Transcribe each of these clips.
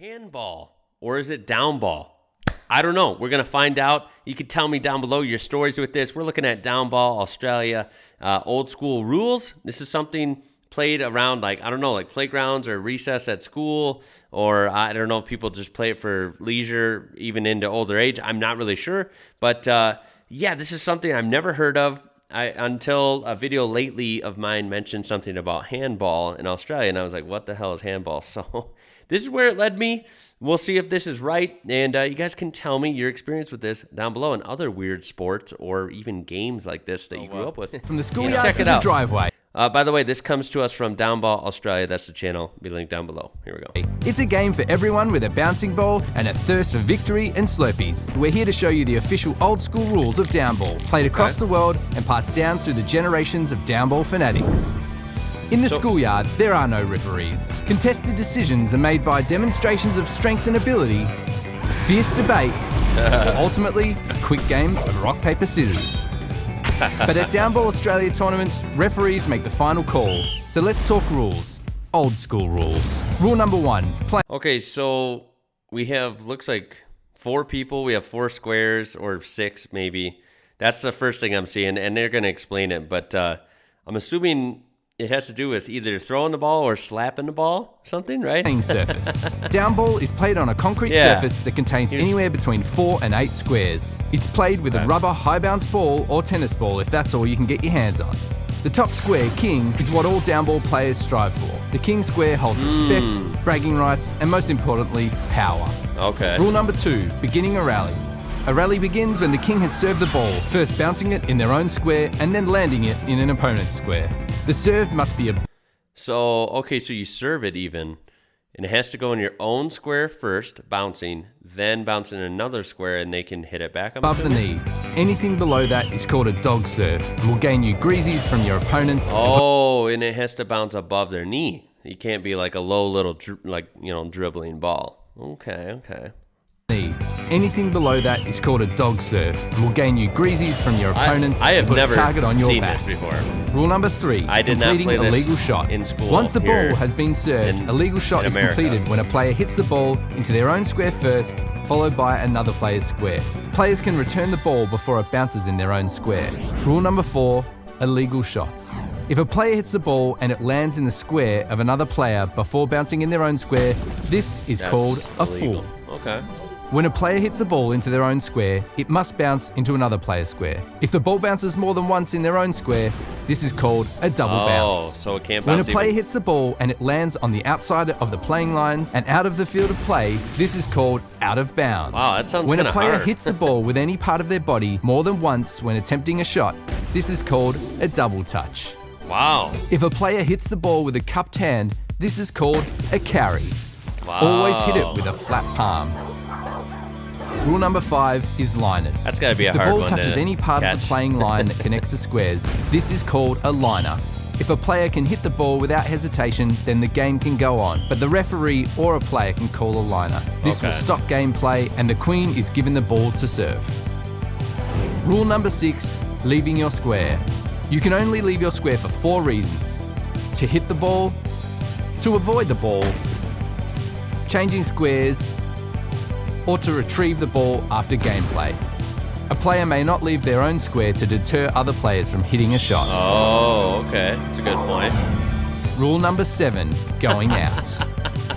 handball or is it downball? I don't know. We're going to find out. You can tell me down below your stories with this. We're looking at Downball Australia, old school rules. This is something played around like playgrounds or recess at school, or I don't know if people just play it for leisure, even into older age. I'm not really sure. But yeah, this is something I've never heard of until a video lately of mine mentioned something about handball in Australia. And I was like, what the hell is handball? So this is where it led me. We'll see if this is right, and you guys can tell me your experience with this down below and other weird sports or even games like this that you grew up with. From the schoolyard to the driveway. By the way, this comes to us from Downball Australia. That's the channel. Be linked down below. Here we go. It's a game for everyone with a bouncing ball and a thirst for victory and Slurpees. We're here to show you the official old school rules of Downball, played across the world and passed down through the generations of Downball fanatics. In the schoolyard, there are no referees. Contested decisions are made by demonstrations of strength and ability, fierce debate, or ultimately a quick game of rock, paper, scissors. But at Downball Australia tournaments, referees make the final call. So let's talk rules. Old school rules. Rule number 1. Okay, so we have, looks like 4 people. We have 4 squares or 6 maybe. That's the first thing I'm seeing, and they're going to explain it. But I'm assuming it has to do with either throwing the ball or slapping the ball, something, right? Playing surface. Downball is played on a concrete surface that contains anywhere between 4 and 8 squares. It's played with a rubber high bounce ball or tennis ball if that's all you can get your hands on. The top square, king, is what all Downball players strive for. The king square holds respect, bragging rights, and most importantly, power. Okay. Rule number 2, beginning a rally. A rally begins when the king has served the ball, first bouncing it in their own square and then landing it in an opponent's square. The serve must be So you serve it even, and it has to go in your own square first, bouncing, then bounce in another square, and they can hit it back above the knee. Anything below that is called a dog serve and will gain you greasies from your opponents. Oh, and it has to bounce above their knee. You can't be like a low little, dribbling ball. Okay. Anything below that is called a dog serve and will gain you greasies from your opponents. I have and put never a target on your seen back. this before. Rule number 3, I did not completing play a this legal shot. in school. Once the ball has been served, a legal shot is completed when a player hits the ball into their own square first, followed by another player's square. Players can return the ball before it bounces in their own square. Rule number 4, illegal shots. If a player hits the ball and it lands in the square of another player before bouncing in their own square, this is called a foul. Okay. When a player hits the ball into their own square, it must bounce into another player's square. If the ball bounces more than once in their own square, this is called a double bounce. Oh, so it can't bounce. When a player hits the ball and it lands on the outside of the playing lines and out of the field of play, this is called out of bounds. Wow, that sounds When a kinda player hard. hits the ball with any part of their body more than once when attempting a shot, this is called a double touch. Wow. If a player hits the ball with a cupped hand, this is called a carry. Wow. Always hit it with a flat palm. Rule number 5 is liners. That's gotta be a If hard the one ball touches to any part of catch. the playing line that connects the squares, this is called a liner. If a player can hit the ball without hesitation, then the game can go on, but the referee or a player can call a liner. This will stop gameplay and the queen is given the ball to serve. Rule number 6, leaving your square. You can only leave your square for 4 reasons: to hit the ball, to avoid the ball, changing squares, or to retrieve the ball after gameplay. A player may not leave their own square to deter other players from hitting a shot. Oh, okay. That's a good point. Rule number 7, going out.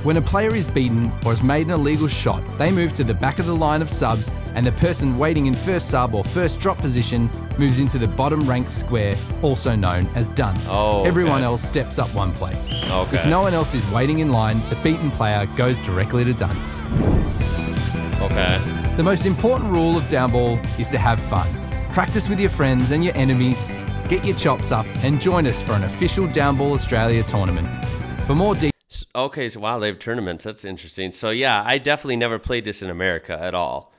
When a player is beaten or has made an illegal shot, they move to the back of the line of subs and the person waiting in first sub or first drop position moves into the bottom ranked square, also known as dunce. Oh, okay. Everyone else steps up 1 place. Okay. If no one else is waiting in line, the beaten player goes directly to dunce. Okay. The most important rule of Downball is to have fun. Practice with your friends and your enemies, get your chops up, and join us for an official Downball Australia tournament. For more details. Okay, so wow, they have tournaments. That's interesting. So yeah, I definitely never played this in America at all.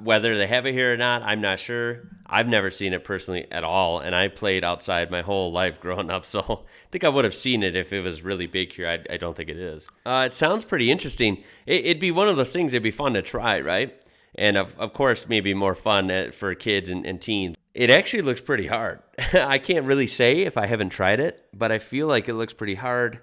Whether they have it here or not, I'm not sure. I've never seen it personally at all, and I played outside my whole life growing up, so I think I would have seen it if it was really big here. I don't think it is. It sounds pretty interesting. It'd be one of those things that'd be fun to try, right? And of course, maybe more fun for kids and teens. It actually looks pretty hard. I can't really say if I haven't tried it, but I feel like it looks pretty hard.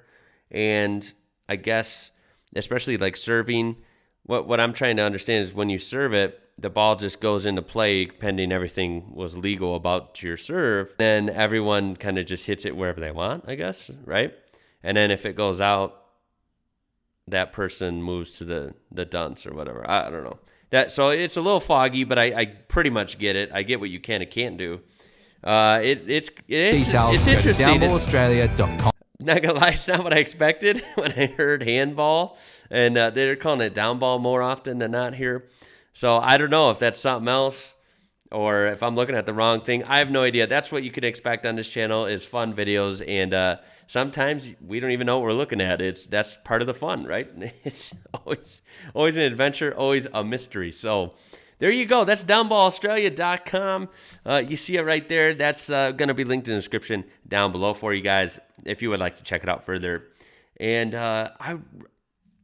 And I guess especially like serving. What I'm trying to understand is when you serve it, the ball just goes into play pending everything was legal about your serve. Then everyone kind of just hits it wherever they want, I guess, right? And then if it goes out, that person moves to the dunce or whatever. I don't know. So it's a little foggy, but I pretty much get it. I get what you can and can't do. It's Details, interesting. downballaustralia.com. Not gonna lie, it's not what I expected when I heard handball, and they're calling it downball more often than not here. So I don't know if that's something else or if I'm looking at the wrong thing. I have no idea. That's what you can expect on this channel is fun videos, and sometimes we don't even know what we're looking at. That's part of the fun, right? It's always an adventure, always a mystery. So there you go. That's downballaustralia.com. You see it right there. That's going to be linked in the description down below for you guys if you would like to check it out further. And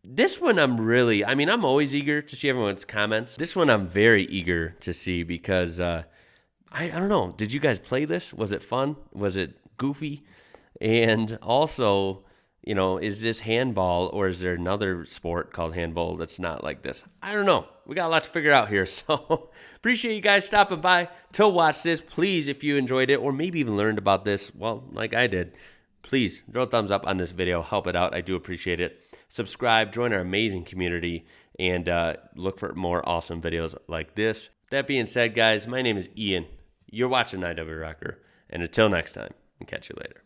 this one I'm always eager to see everyone's comments. This one I'm very eager to see because I don't know. Did you guys play this? Was it fun? Was it goofy? And also, is this handball or is there another sport called handball that's not like this? I don't know. We got a lot to figure out here. So appreciate you guys stopping by to watch this. Please, if you enjoyed it or maybe even learned about this, well, like I did, please throw a thumbs up on this video. Help it out. I do appreciate it. Subscribe, join our amazing community, and look for more awesome videos like this. That being said, guys, my name is Ian. You're watching IWrocker. And until next time, I'll catch you later.